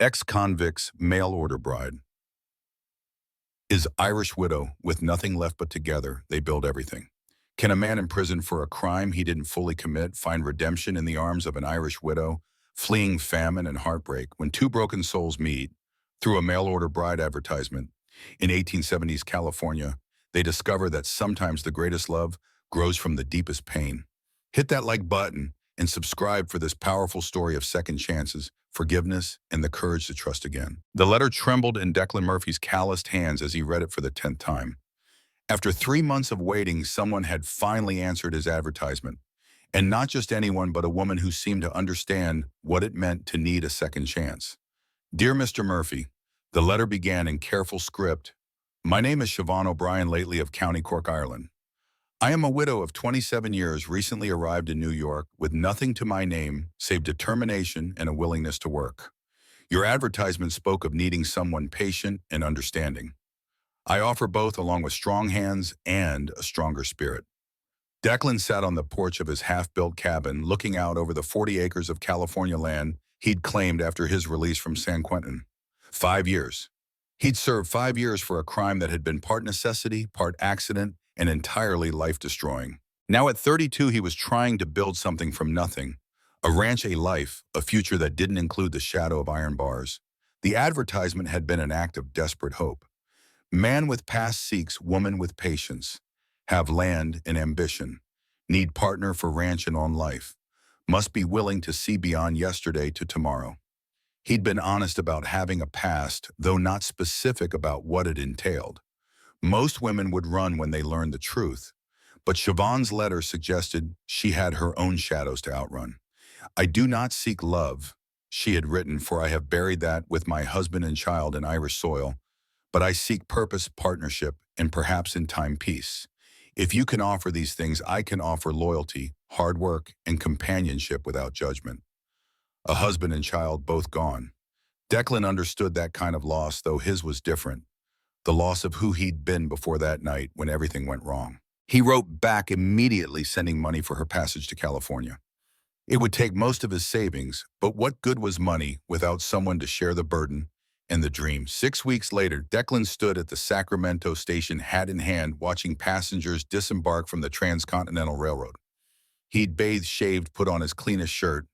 Ex-convict's mail-order bride is Irish widow with nothing left but together they build everything. Can a man in prison for a crime he didn't fully commit find redemption in the arms of an Irish widow, fleeing famine and heartbreak when two broken souls meet through a mail-order bride advertisement? In 1870s California, they discover that sometimes the greatest love grows from the deepest pain. Hit that like button and subscribe for this powerful story of second chances, forgiveness, and the courage to trust again. The letter trembled in Declan Murphy's calloused hands as he read it for the 10th time. After 3 months of waiting, someone had finally answered his advertisement. And not just anyone, but a woman who seemed to understand what it meant to need a second chance. Dear Mr. Murphy, the letter began in careful script. My name is Siobhan O'Brien, lately of County Cork, Ireland. I am a widow of 27 years, recently arrived in New York, with nothing to my name save determination and a willingness to work. Your advertisement spoke of needing someone patient and understanding. I offer both, along with strong hands and a stronger spirit. Declan sat on the porch of his half-built cabin, looking out over the 40 acres of California land he'd claimed after his release from San Quentin. 5 years. He'd served 5 years for a crime that had been part necessity, part accident, and entirely life-destroying. Now at 32, he was trying to build something from nothing. A ranch, a life, a future that didn't include the shadow of iron bars. The advertisement had been an act of desperate hope. Man with past seeks woman with patience. Have land and ambition. Need partner for ranch and on life. Must be willing to see beyond yesterday to tomorrow. He'd been honest about having a past, though not specific about what it entailed. Most women would run when they learned the truth, but Siobhan's letter suggested she had her own shadows to outrun. I do not seek love, she had written, for I have buried that with my husband and child in Irish soil, but I seek purpose, partnership, and perhaps in time peace. If you can offer these things, I can offer loyalty, hard work, and companionship without judgment. A husband and child both gone. Declan understood that kind of loss, though his was different. The loss of who he'd been before that night when everything went wrong. He wrote back immediately, sending money for her passage to California. It would take most of his savings, but what good was money without someone to share the burden and the dream? 6 weeks later, Declan stood at the Sacramento station, hat in hand, watching passengers disembark from the Transcontinental Railroad. He'd bathed, shaved, put on his cleanest shirt,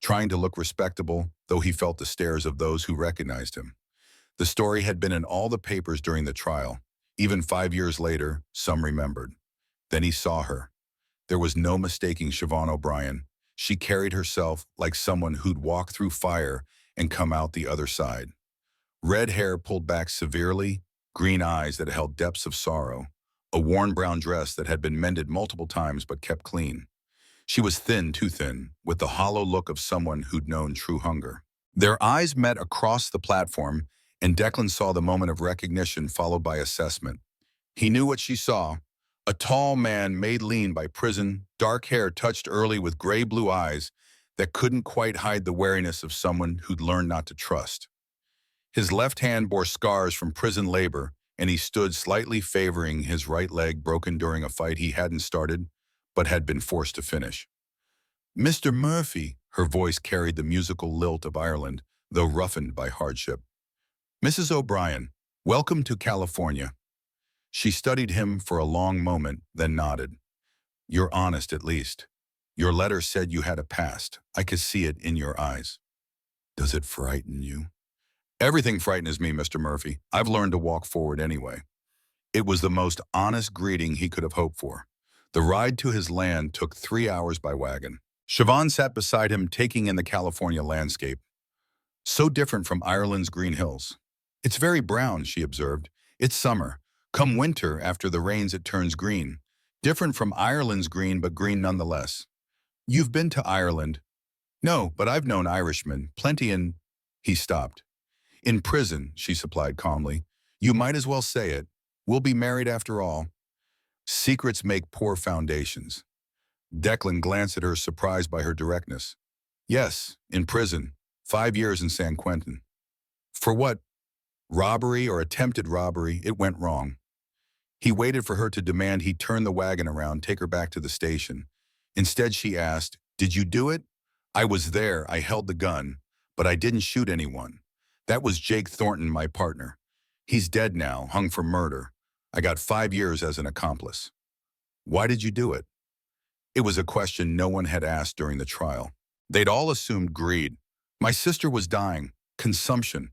trying to look respectable, though he felt the stares of those who recognized him. The story had been in all the papers during the trial. Even 5 years later, some remembered. Then he saw her. There was no mistaking Siobhan O'Brien. She carried herself like someone who'd walked through fire and come out the other side. Red hair pulled back severely, green eyes that held depths of sorrow, a worn brown dress that had been mended multiple times but kept clean. She was thin, too thin, with the hollow look of someone who'd known true hunger. Their eyes met across the platform, and Declan saw the moment of recognition followed by assessment. He knew what she saw. A tall man made lean by prison, dark hair touched early with gray-blue eyes that couldn't quite hide the wariness of someone who'd learned not to trust. His left hand bore scars from prison labor, and he stood slightly favoring his right leg, broken during a fight he hadn't started, but had been forced to finish. Mr. Murphy, her voice carried the musical lilt of Ireland, though roughened by hardship. Mrs. O'Brien, welcome to California. She studied him for a long moment, then nodded. You're honest, at least. Your letter said you had a past. I could see it in your eyes. Does it frighten you? Everything frightens me, Mr. Murphy. I've learned to walk forward anyway. It was the most honest greeting he could have hoped for. The ride to his land took 3 hours by wagon. Siobhan sat beside him, taking in the California landscape. So different from Ireland's green hills. It's very brown, she observed. It's summer. Come winter, after the rains, it turns green. Different from Ireland's green, but green nonetheless. You've been to Ireland? No, but I've known Irishmen, plenty in... He stopped. In prison, she supplied calmly. You might as well say it. We'll be married after all. Secrets make poor foundations. Declan glanced at her, surprised by her directness. Yes, in prison. 5 years in San Quentin. For what? Robbery or attempted robbery. It went wrong. He waited for her to demand he turn the wagon around, take her back to the station. Instead, she asked, Did you do it? I was there. I held the gun, but I didn't shoot anyone. That was Jake Thornton, my partner. He's dead now, hung for murder. I got 5 years as an accomplice. Why did you do it? It was a question no one had asked during the trial. They'd all assumed greed. My sister was dying. Consumption.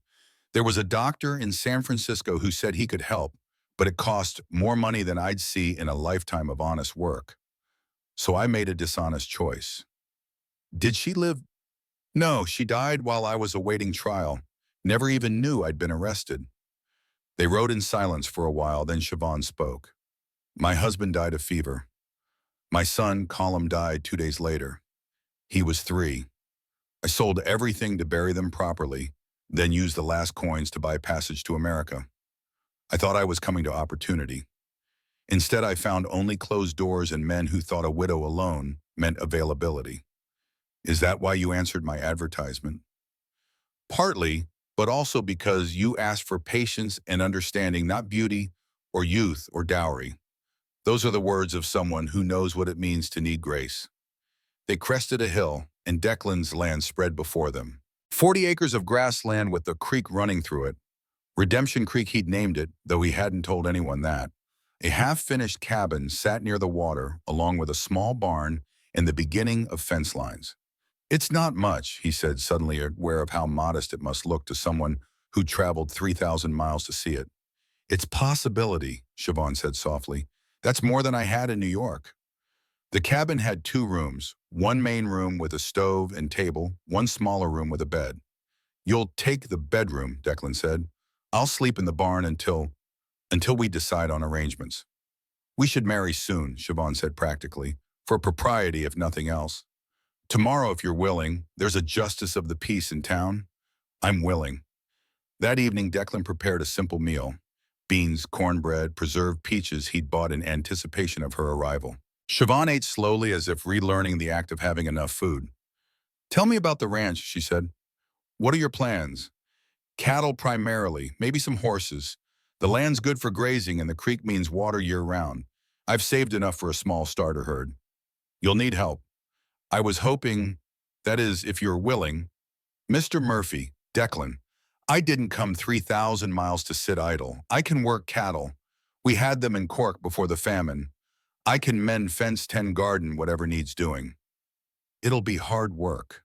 There was a doctor in San Francisco who said he could help, but it cost more money than I'd see in a lifetime of honest work. So I made a dishonest choice. Did she live? No, she died while I was awaiting trial. Never even knew I'd been arrested. They rode in silence for a while, then Siobhan spoke. My husband died of fever. My son, Colum, died 2 days later. He was 3. I sold everything to bury them properly, then used the last coins to buy passage to America. I thought I was coming to opportunity. Instead, I found only closed doors and men who thought a widow alone meant availability. Is that why you answered my advertisement? Partly, but also because you asked for patience and understanding, not beauty or youth or dowry. Those are the words of someone who knows what it means to need grace. They crested a hill, and Declan's land spread before them. 40 acres of grassland with a creek running through it. Redemption Creek, he'd named it, though he hadn't told anyone that. A half-finished cabin sat near the water, along with a small barn and the beginning of fence lines. It's not much, he said, suddenly aware of how modest it must look to someone who traveled 3,000 miles to see it. It's possibility, Siobhan said softly. That's more than I had in New York. The cabin had 2 rooms, one main room with a stove and table, one smaller room with a bed. You'll take the bedroom, Declan said. I'll sleep in the barn until we decide on arrangements. We should marry soon, Siobhan said practically, for propriety if nothing else. Tomorrow, if you're willing, there's a justice of the peace in town. I'm willing. That evening, Declan prepared a simple meal. Beans, cornbread, preserved peaches he'd bought in anticipation of her arrival. Siobhan ate slowly as if relearning the act of having enough food. Tell me about the ranch, she said. What are your plans? Cattle primarily, maybe some horses. The land's good for grazing and the creek means water year-round. I've saved enough for a small starter herd. You'll need help. I was hoping, that is, if you're willing. Mr. Murphy, Declan, I didn't come 3,000 miles to sit idle. I can work cattle. We had them in Cork before the famine. I can mend, fence, tend garden, whatever needs doing. It'll be hard work.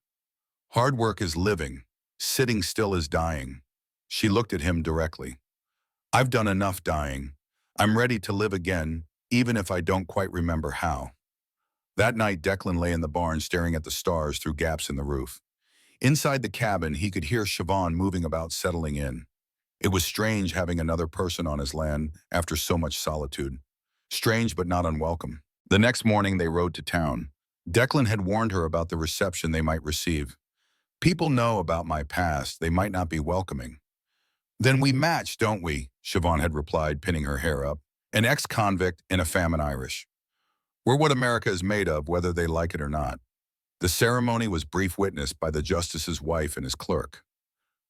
Hard work is living. Sitting still is dying. She looked at him directly. I've done enough dying. I'm ready to live again, even if I don't quite remember how. That night, Declan lay in the barn staring at the stars through gaps in the roof. Inside the cabin, he could hear Siobhan moving about, settling in. It was strange having another person on his land after so much solitude. Strange but not unwelcome. The next morning, they rode to town. Declan had warned her about the reception they might receive. People know about my past. They might not be welcoming. Then we match, don't we? Siobhan had replied, pinning her hair up. An ex-convict and a famine Irish. We're what America is made of, whether they like it or not. The ceremony was brief witnessed by the justice's wife and his clerk.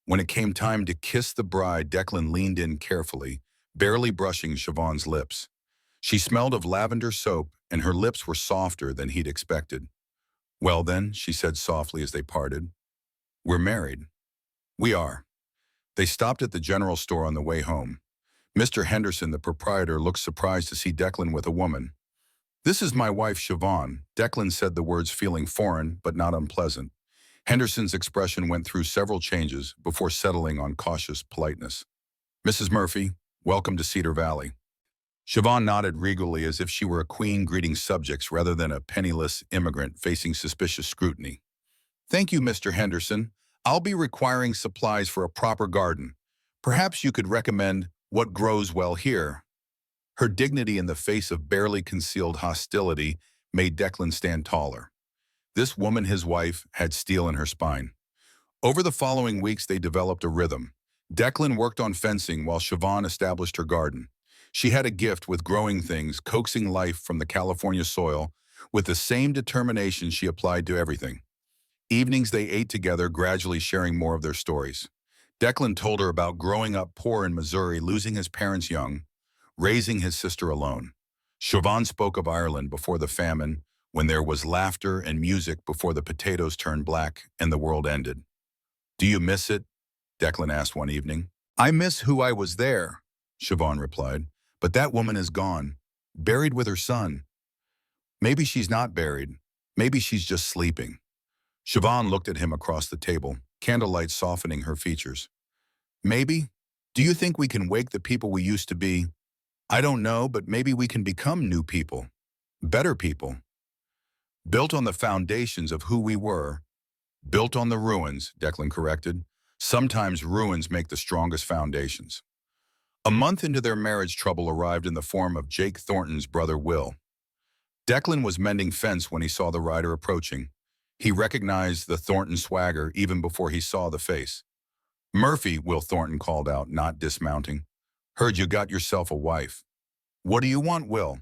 When it came time to kiss the bride, Declan leaned in carefully, barely brushing Siobhan's lips. She smelled of lavender soap, and her lips were softer than he'd expected. Well then, she said softly as they parted, we're married. We are. They stopped at the general store on the way home. Mr. Henderson, the proprietor, looked surprised to see Declan with a woman. This is my wife, Siobhan. Declan said the words feeling foreign but not unpleasant. Henderson's expression went through several changes before settling on cautious politeness. Mrs. Murphy, welcome to Cedar Valley. Siobhan nodded regally as if she were a queen greeting subjects rather than a penniless immigrant facing suspicious scrutiny. Thank you, Mr. Henderson. I'll be requiring supplies for a proper garden. Perhaps you could recommend what grows well here. Her dignity in the face of barely concealed hostility made Declan stand taller. This woman, his wife, had steel in her spine. Over the following weeks, they developed a rhythm. Declan worked on fencing while Siobhan established her garden. She had a gift with growing things, coaxing life from the California soil with the same determination she applied to everything. Evenings they ate together, gradually sharing more of their stories. Declan told her about growing up poor in Missouri, losing his parents young, raising his sister alone. Siobhan spoke of Ireland before the famine, when there was laughter and music before the potatoes turned black and the world ended. Do you miss it? Declan asked one evening. I miss who I was there, Siobhan replied. But that woman is gone, buried with her son. Maybe she's not buried. Maybe she's just sleeping. Siobhan looked at him across the table, candlelight softening her features. Maybe? Do you think we can wake the people we used to be? I don't know, but maybe we can become new people. Better people. Built on the foundations of who we were. Built on the ruins, Declan corrected. Sometimes ruins make the strongest foundations. A month into their marriage, trouble arrived in the form of Jake Thornton's brother Will. Declan was mending fence when he saw the rider approaching. He recognized the Thornton swagger even before he saw the face. Murphy, Will Thornton called out, not dismounting. Heard you got yourself a wife. What do you want, Will?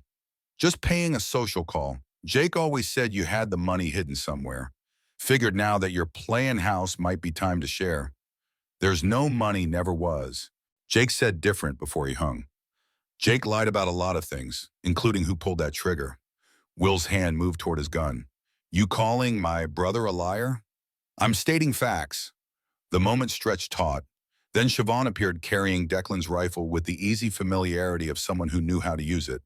Just paying a social call. Jake always said you had the money hidden somewhere. Figured now that you're playing house might be time to share. There's no money, never was. Jake said different before he hung. Jake lied about a lot of things, including who pulled that trigger. Will's hand moved toward his gun. You calling my brother a liar? I'm stating facts. The moment stretched taut. Then Siobhan appeared carrying Declan's rifle with the easy familiarity of someone who knew how to use it.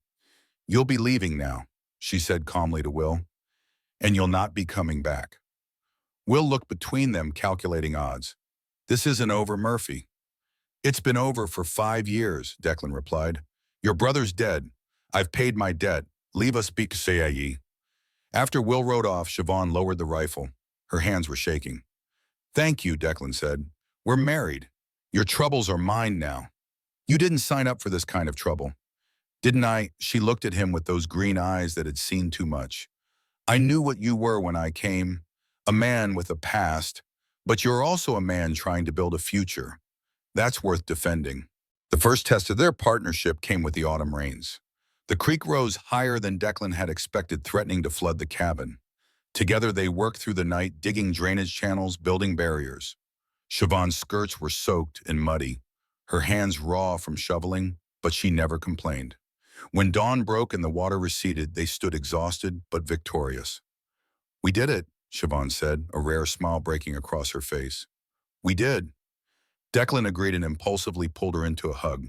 You'll be leaving now, she said calmly to Will, and you'll not be coming back. Will looked between them, calculating odds. This isn't over, Murphy. It's been over for 5 years, Declan replied. Your brother's dead. I've paid my debt. Leave us be, say ye. After Will rode off, Siobhan lowered the rifle. Her hands were shaking. Thank you, Declan said. We're married. Your troubles are mine now. You didn't sign up for this kind of trouble. Didn't I? She looked at him with those green eyes that had seen too much. I knew what you were when I came, a man with a past, but you're also a man trying to build a future. That's worth defending. The first test of their partnership came with the autumn rains. The creek rose higher than Declan had expected, threatening to flood the cabin. Together they worked through the night, digging drainage channels, building barriers. Siobhan's skirts were soaked and muddy, her hands raw from shoveling, but she never complained. When dawn broke and the water receded, they stood exhausted but victorious. We did it, Siobhan said, a rare smile breaking across her face. We did. Declan agreed and impulsively pulled her into a hug.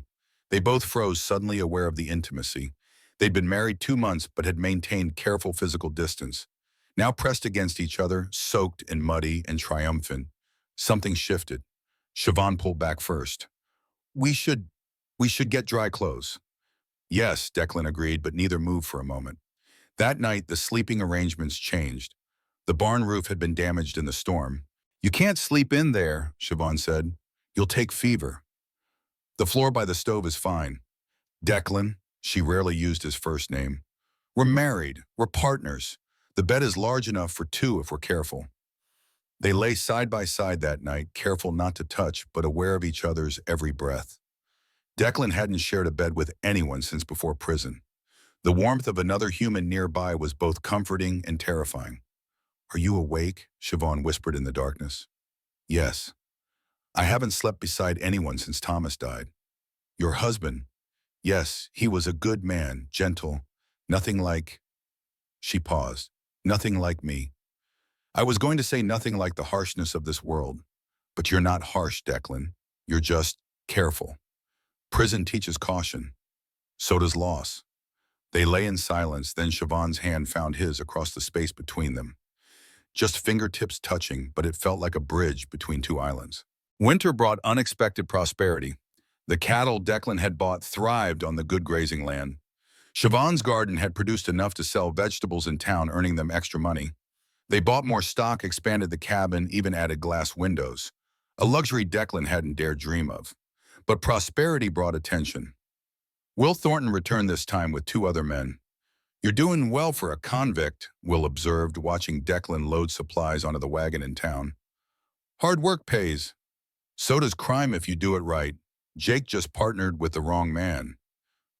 They both froze, suddenly aware of the intimacy. They'd been married 2 months but had maintained careful physical distance. Now pressed against each other, soaked and muddy and triumphant, something shifted. Siobhan pulled back first. We should get dry clothes. Yes, Declan agreed, but neither moved for a moment. That night, the sleeping arrangements changed. The barn roof had been damaged in the storm. You can't sleep in there, Siobhan said. You'll take fever. The floor by the stove is fine. Declan, she rarely used his first name. We're married. We're partners. The bed is large enough for 2 if we're careful. They lay side by side that night, careful not to touch, but aware of each other's every breath. Declan hadn't shared a bed with anyone since before prison. The warmth of another human nearby was both comforting and terrifying. Are you awake? Siobhan whispered in the darkness. Yes. I haven't slept beside anyone since Thomas died. Your husband? Yes, he was a good man, gentle, nothing like... She paused. Nothing like me. I was going to say nothing like the harshness of this world. But you're not harsh, Declan. You're just careful. Prison teaches caution. So does loss. They lay in silence, then Siobhan's hand found his across the space between them. Just fingertips touching, but it felt like a bridge between 2 islands. Winter brought unexpected prosperity. The cattle Declan had bought thrived on the good grazing land. Siobhan's garden had produced enough to sell vegetables in town, earning them extra money. They bought more stock, expanded the cabin, even added glass windows, a luxury Declan hadn't dared dream of. But prosperity brought attention. Will Thornton returned this time with 2 other men. You're doing well for a convict, Will observed, watching Declan load supplies onto the wagon in town. Hard work pays. So does crime if you do it right. Jake just partnered with the wrong man.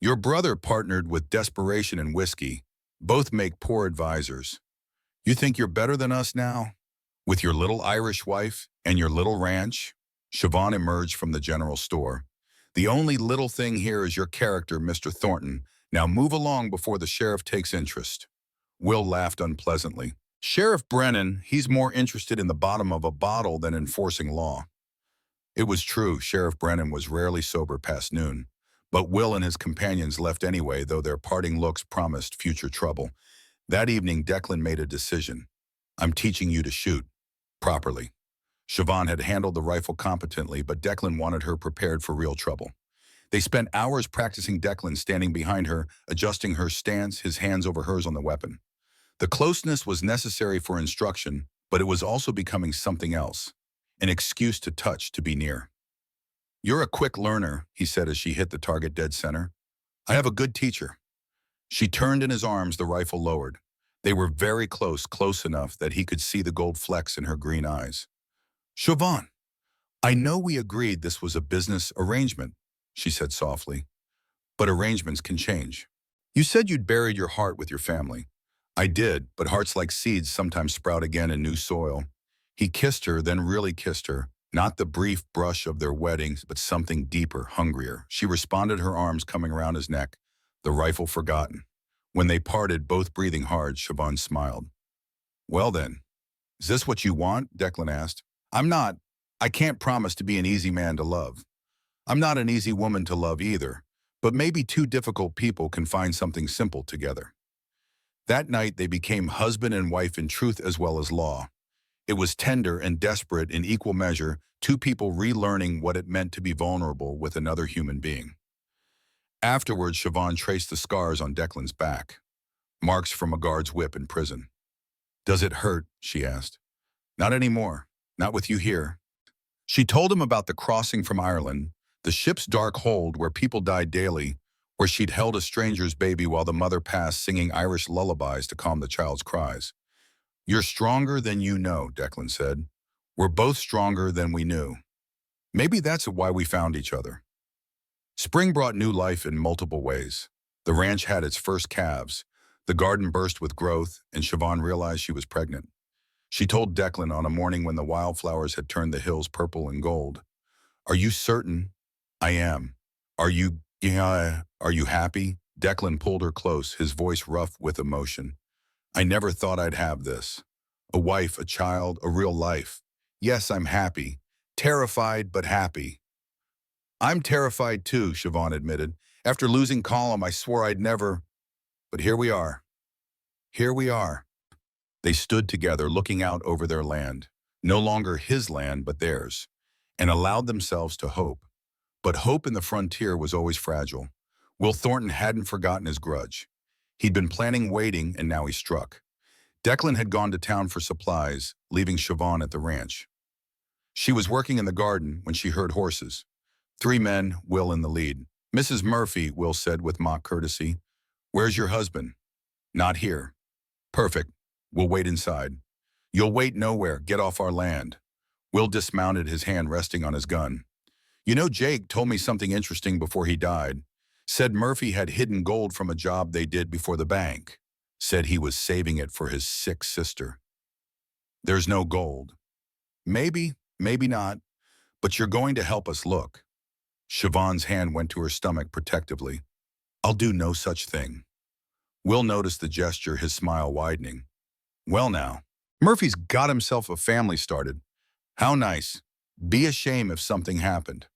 Your brother partnered with desperation and whiskey. Both make poor advisors. You think you're better than us now? With your little Irish wife and your little ranch? Siobhan emerged from the general store. The only little thing here is your character, Mr. Thornton. Now move along before the sheriff takes interest. Will laughed unpleasantly. Sheriff Brennan, he's more interested in the bottom of a bottle than enforcing law. It was true, Sheriff Brennan was rarely sober past noon, but Will and his companions left anyway, though their parting looks promised future trouble. That evening, Declan made a decision. I'm teaching you to shoot. Properly. Siobhan had handled the rifle competently, but Declan wanted her prepared for real trouble. They spent hours practicing Declan standing behind her, adjusting her stance, his hands over hers on the weapon. The closeness was necessary for instruction, but it was also becoming something else, an excuse to touch, to be near. You're a quick learner, he said as she hit the target dead center. I have a good teacher. She turned in his arms, the rifle lowered. They were very close, close enough that he could see the gold flecks in her green eyes. Siobhan, I know we agreed this was a business arrangement, she said softly, but arrangements can change. You said you'd buried your heart with your family. I did, but hearts like seeds sometimes sprout again in new soil. He kissed her, then really kissed her, not the brief brush of their weddings, but something deeper, hungrier. She responded, her arms coming around his neck, the rifle forgotten. When they parted, both breathing hard, Siobhan smiled. Well then, is this what you want? Declan asked. I'm not. I can't promise to be an easy man to love. I'm not an easy woman to love either, but maybe two difficult people can find something simple together. That night, they became husband and wife in truth as well as law. It was tender and desperate in equal measure, two people relearning what it meant to be vulnerable with another human being. Afterwards, Siobhan traced the scars on Declan's back, marks from a guard's whip in prison. Does it hurt? She asked. Not anymore. Not with you here. She told him about the crossing from Ireland, the ship's dark hold where people died daily, where she'd held a stranger's baby while the mother passed, singing Irish lullabies to calm the child's cries. You're stronger than you know, Declan said. We're both stronger than we knew. Maybe that's why we found each other. Spring brought new life in multiple ways. The ranch had its first calves. The garden burst with growth, and Siobhan realized she was pregnant. She told Declan on a morning when the wildflowers had turned the hills purple and gold. Are you certain? I am. Are you happy? Declan pulled her close, his voice rough with emotion. I never thought I'd have this. A wife, a child, a real life. Yes, I'm happy. Terrified, but happy. I'm terrified too, Siobhan admitted. After losing Colum, I swore I'd never. But here we are. Here we are. They stood together, looking out over their land, no longer his land, but theirs, and allowed themselves to hope. But hope in the frontier was always fragile. Will Thornton hadn't forgotten his grudge. He'd been planning waiting, and now he struck. Declan had gone to town for supplies, leaving Siobhan at the ranch. She was working in the garden when she heard horses. 3 men, Will in the lead. Mrs. Murphy, Will said with mock courtesy. Where's your husband? Not here. Perfect. We'll wait inside. You'll wait nowhere. Get off our land. Will dismounted, his hand resting on his gun. You know, Jake told me something interesting before he died. Said Murphy had hidden gold from a job they did before the bank. Said he was saving it for his sick sister. There's no gold. Maybe, maybe not, but you're going to help us look. Siobhan's hand went to her stomach protectively. I'll do no such thing. Will noticed the gesture, his smile widening. Well now, Murphy's got himself a family started. How nice. Be a shame if something happened.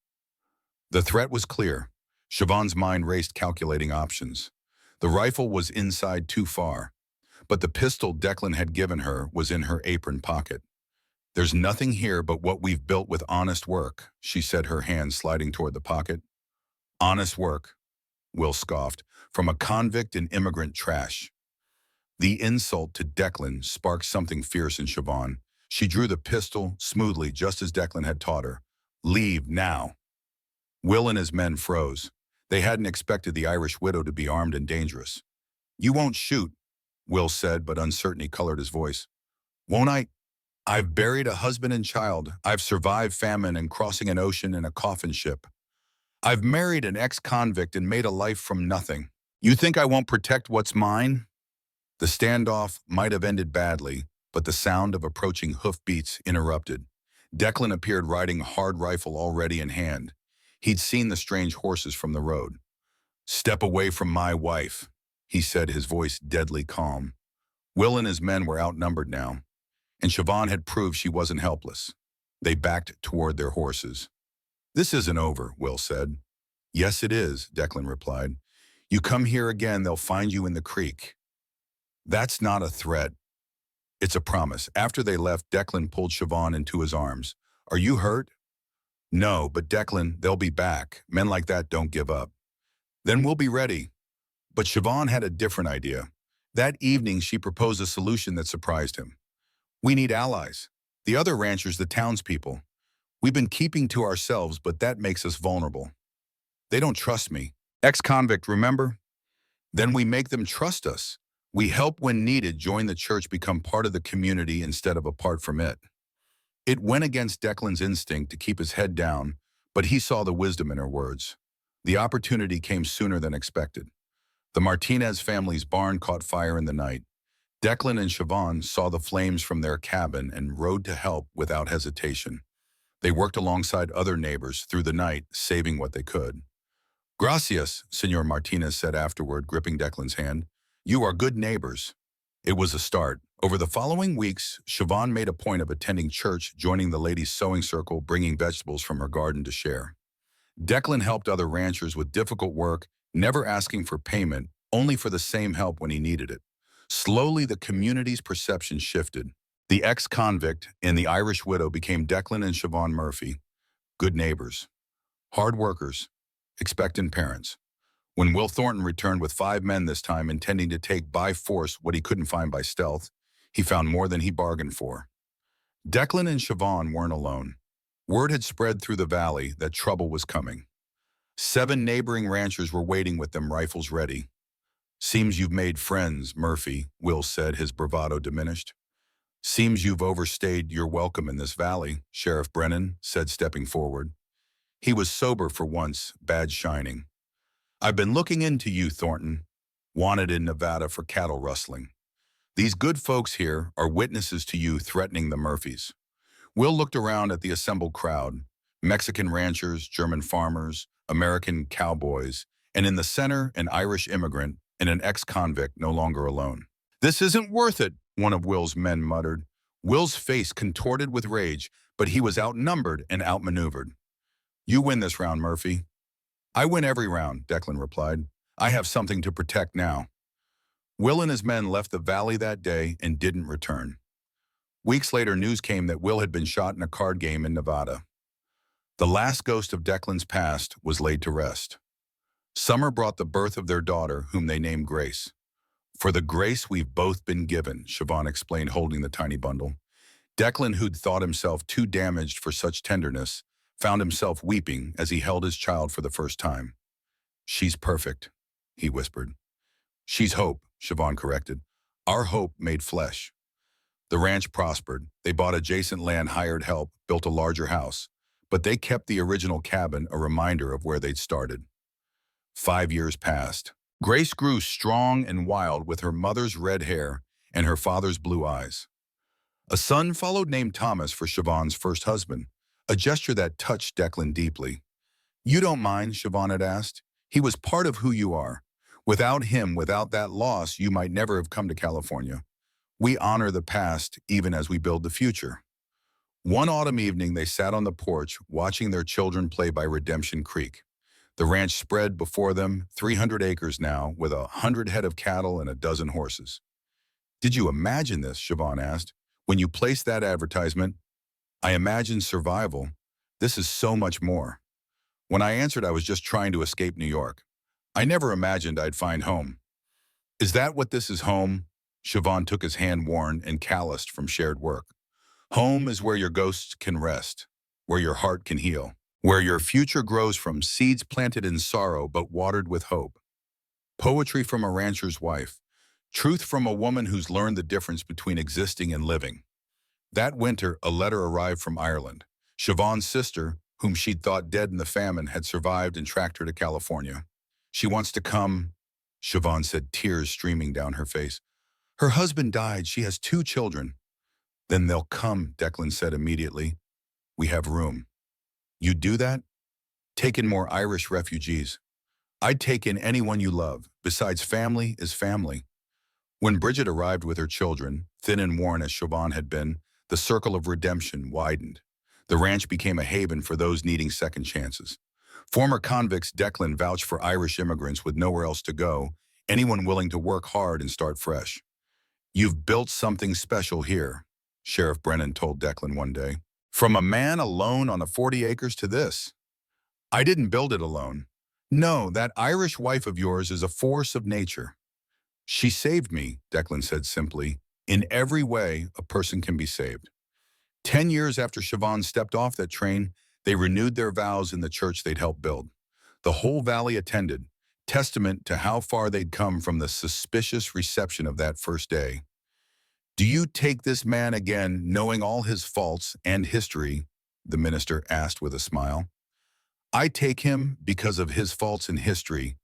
The threat was clear. Siobhan's mind raced, calculating options. The rifle was inside too far, but the pistol Declan had given her was in her apron pocket. There's nothing here but what we've built with honest work, she said, her hand sliding toward the pocket. Honest work, Will scoffed, from a convict and immigrant trash. The insult to Declan sparked something fierce in Siobhan. She drew the pistol smoothly, just as Declan had taught her. Leave now. Will and his men froze. They hadn't expected the Irish widow to be armed and dangerous. You won't shoot, Will said, but uncertainty colored his voice. Won't I? I've buried a husband and child. I've survived famine and crossing an ocean in a coffin ship. I've married an ex-convict and made a life from nothing. You think I won't protect what's mine? The standoff might have ended badly, but the sound of approaching hoofbeats interrupted. Declan appeared riding a hard rifle already in hand. He'd seen the strange horses from the road. Step away from my wife, he said, his voice deadly calm. Will and his men were outnumbered now, and Siobhan had proved she wasn't helpless. They backed toward their horses. This isn't over, Will said. Yes, it is, Declan replied. You come here again, they'll find you in the creek. That's not a threat. It's a promise. After they left, Declan pulled Siobhan into his arms. Are you hurt? No, but Declan, they'll be back. Men like that don't give up. Then we'll be ready. But Siobhan had a different idea. That evening, she proposed a solution that surprised him. We need allies. The other ranchers, the townspeople. We've been keeping to ourselves, but that makes us vulnerable. They don't trust me. Ex-convict, remember? Then we make them trust us. We help when needed, join the church, become part of the community instead of apart from it. It went against Declan's instinct to keep his head down, but he saw the wisdom in her words. The opportunity came sooner than expected. The Martinez family's barn caught fire in the night. Declan and Siobhan saw the flames from their cabin and rode to help without hesitation. They worked alongside other neighbors through the night, saving what they could. Gracias, Senor Martinez said afterward, gripping Declan's hand. You are good neighbors. It was a start. Over the following weeks, Siobhan made a point of attending church, joining the ladies' sewing circle, bringing vegetables from her garden to share. Declan helped other ranchers with difficult work, never asking for payment, only for the same help when he needed it. Slowly, the community's perception shifted. The ex-convict and the Irish widow became Declan and Siobhan Murphy, good neighbors, hard workers, expectant parents. When Will Thornton returned with 5 men this time, intending to take by force what he couldn't find by stealth, he found more than he bargained for. Declan and Siobhan weren't alone. Word had spread through the valley that trouble was coming. 7 neighboring ranchers were waiting with them, rifles ready. Seems you've made friends, Murphy, Will said, his bravado diminished. Seems you've overstayed your welcome in this valley, Sheriff Brennan said, stepping forward. He was sober for once, badge shining. I've been looking into you, Thornton. Wanted in Nevada for cattle rustling. These good folks here are witnesses to you threatening the Murphys. Will looked around at the assembled crowd, Mexican ranchers, German farmers, American cowboys, and in the center, an Irish immigrant and an ex-convict no longer alone. This isn't worth it, one of Will's men muttered. Will's face contorted with rage, but he was outnumbered and outmaneuvered. You win this round, Murphy. I win every round, Declan replied. I have something to protect now. Will and his men left the valley that day and didn't return. Weeks later, news came that Will had been shot in a card game in Nevada. The last ghost of Declan's past was laid to rest. Summer brought the birth of their daughter, whom they named Grace. For the grace we've both been given, Siobhan explained, holding the tiny bundle. Declan, who'd thought himself too damaged for such tenderness, found himself weeping as he held his child for the first time. She's perfect, he whispered. She's hope, Siobhan corrected. Our hope made flesh. The ranch prospered. They bought adjacent land, hired help, built a larger house. But they kept the original cabin, a reminder of where they'd started. 5 years passed. Grace grew strong and wild with her mother's red hair and her father's blue eyes. A son followed named Thomas for Siobhan's first husband, a gesture that touched Declan deeply. You don't mind, Siobhan had asked. He was part of who you are. Without him, without that loss, you might never have come to California. We honor the past even as we build the future. One autumn evening, they sat on the porch, watching their children play by Redemption Creek. The ranch spread before them, 300 acres now, with 100 head of cattle and a dozen horses. Did you imagine this, Siobhan asked, when you placed that advertisement? I imagined survival. This is so much more. When I answered, I was just trying to escape New York. I never imagined I'd find home. Is that what this is, home? Siobhan took his hand, worn and calloused from shared work. Home is where your ghosts can rest, where your heart can heal, where your future grows from seeds planted in sorrow but watered with hope. Poetry from a rancher's wife, truth from a woman who's learned the difference between existing and living. That winter, a letter arrived from Ireland. Siobhan's sister, whom she'd thought dead in the famine, had survived and tracked her to California. She wants to come, Siobhan said, tears streaming down her face. Her husband died. She has 2 children. Then they'll come, Declan said immediately. We have room. You do that? Take in more Irish refugees. I'd take in anyone you love. Besides, family is family. When Bridget arrived with her children, thin and worn as Siobhan had been, the circle of redemption widened. The ranch became a haven for those needing second chances. Former convicts Declan vouched for Irish immigrants with nowhere else to go, anyone willing to work hard and start fresh. "You've built something special here," Sheriff Brennan told Declan one day. "From a man alone on the 40 acres to this. I didn't build it alone. No, that Irish wife of yours is a force of nature." "She saved me," Declan said simply. "In every way a person can be saved." 10 years after Siobhan stepped off that train, they renewed their vows in the church they'd helped build. The whole valley attended, testament to how far they'd come from the suspicious reception of that first day. "Do you take this man again, knowing all his faults and history?" the minister asked with a smile. "I take him because of his faults and history,"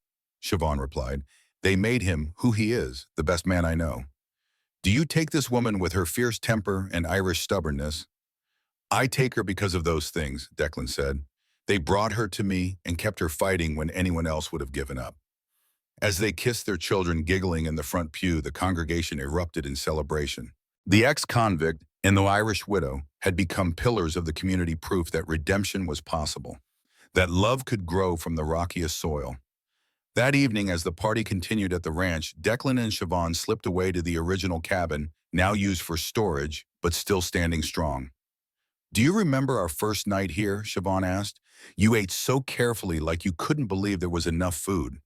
Siobhan replied. "They made him who he is, the best man I know." "Do you take this woman with her fierce temper and Irish stubbornness?" "I take her because of those things," Declan said. "They brought her to me and kept her fighting when anyone else would have given up." As they kissed their children giggling in the front pew, the congregation erupted in celebration. The ex-convict and the Irish widow had become pillars of the community, proof that redemption was possible, that love could grow from the rockiest soil. That evening, as the party continued at the ranch, Declan and Siobhan slipped away to the original cabin, now used for storage, but still standing strong. "Do you remember our first night here?" Siobhan asked. "You ate so carefully, like you couldn't believe there was enough food.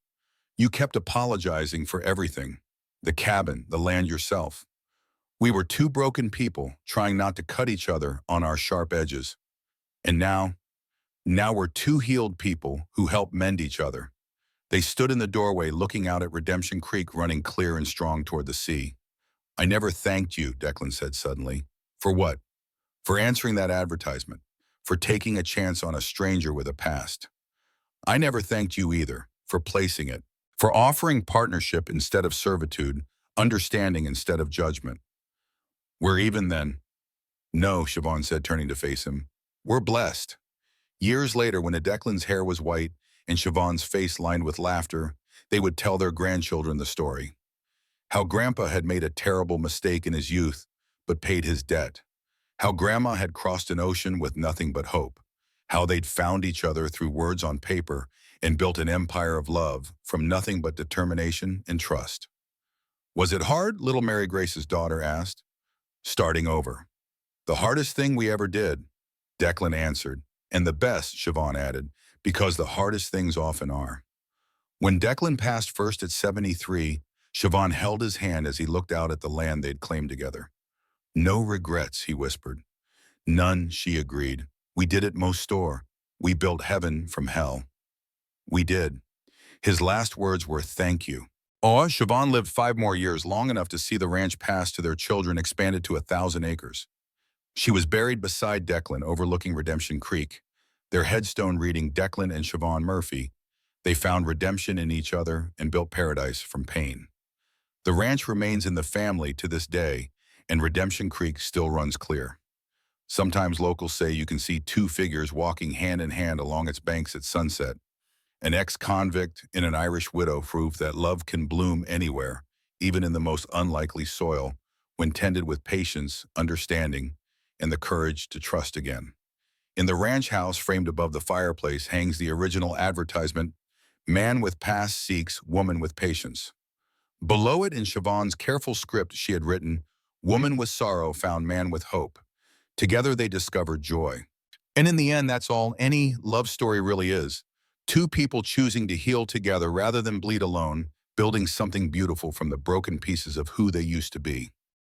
You kept apologizing for everything. The cabin, the land, yourself. We were two broken people, trying not to cut each other on our sharp edges. And now we're two healed people who help mend each other." They stood in the doorway looking out at Redemption Creek running clear and strong toward the sea. "I never thanked you," Declan said suddenly. "For what?" "For answering that advertisement. For taking a chance on a stranger with a past." "I never thanked you either. For placing it. For offering partnership instead of servitude, understanding instead of judgment." "We're even then." "No," Siobhan said, turning to face him. "We're blessed." Years later, when Declan's hair was white and Siobhan's face lined with laughter, they would tell their grandchildren the story. How Grandpa had made a terrible mistake in his youth, but paid his debt. How Grandma had crossed an ocean with nothing but hope. How they'd found each other through words on paper and built an empire of love from nothing but determination and trust. "Was it hard?" little Mary Grace's daughter asked. "Starting over. The hardest thing we ever did," Declan answered. "And the best," Siobhan added, "because the hardest things often are." When Declan passed first at 73, Siobhan held his hand as he looked out at the land they'd claimed together. "No regrets," he whispered. "None," she agreed. "We did it most store. We built heaven from hell." "We did." His last words were, "Thank you." Siobhan lived 5 more years, long enough to see the ranch pass to their children, expanded to 1,000 acres. She was buried beside Declan, overlooking Redemption Creek, their headstone reading, "Declan and Siobhan Murphy. They found redemption in each other and built paradise from pain." The ranch remains in the family to this day, and Redemption Creek still runs clear. Sometimes locals say you can see 2 figures walking hand in hand along its banks at sunset. An ex-convict and an Irish widow prove that love can bloom anywhere, even in the most unlikely soil, when tended with patience, understanding, and the courage to trust again. In the ranch house framed above the fireplace hangs the original advertisement, "Man with past seeks woman with patience." Below it, in Siobhan's careful script, she had written, "Woman with sorrow found man with hope. Together they discovered joy." And in the end, that's all any love story really is. 2 people choosing to heal together rather than bleed alone, building something beautiful from the broken pieces of who they used to be.